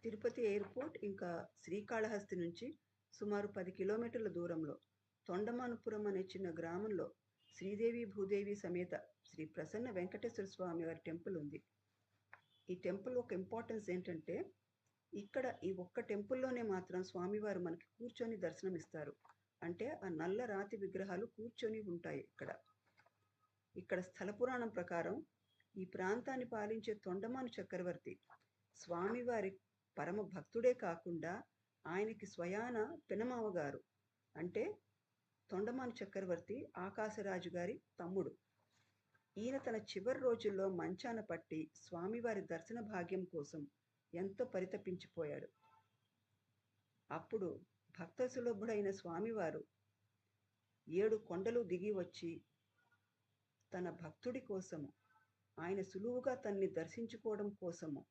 Tirupati airport ఇంకా శ్రీకాళహస్తి నుంచి సుమారు 10 కిలోమీటర్ల దూరంలో తొండమానుపురం అనే చిన్న గ్రామంలో శ్రీదేవి భూదేవి సమేత శ్రీ ప్రసన్న వెంకటేశ్వర స్వామి వారి టెంపుల్ ఉంది. ఈ టెంపుల్ ఒక ఇంపార్టెన్స్ ఏంటంటే, ఇక్కడ ఈ ఒక్క టెంపుల్‌లోనే మాత్రం స్వామివారు మనకి కూర్చొని దర్శనమిస్తారు. అంటే ఆ నల్ల రాతి విగ్రహాలు కూర్చొని ఉంటాయి ఇక్కడ. ఇక్కడ స్థల పురాణం ప్రకారం ఈ ప్రాంతాన్ని పాలించే తొండమాను చక్రవర్తి స్వామివారి పరమ భక్తుడే కాకుండా ఆయనకి స్వయాన పినమామగారు. అంటే తొండమాను చక్రవర్తి ఆకాశరాజు గారి తమ్ముడు. ఈయన తన చివరి రోజుల్లో మంచాన పట్టి స్వామివారి దర్శన భాగ్యం కోసం ఎంతో పరితపించిపోయాడు. అప్పుడు భక్త సులభుడైన స్వామివారు 7 కొండలు దిగి వచ్చి తన భక్తుడి కోసము, ఆయన సులువుగా తన్ని దర్శించుకోవడం కోసము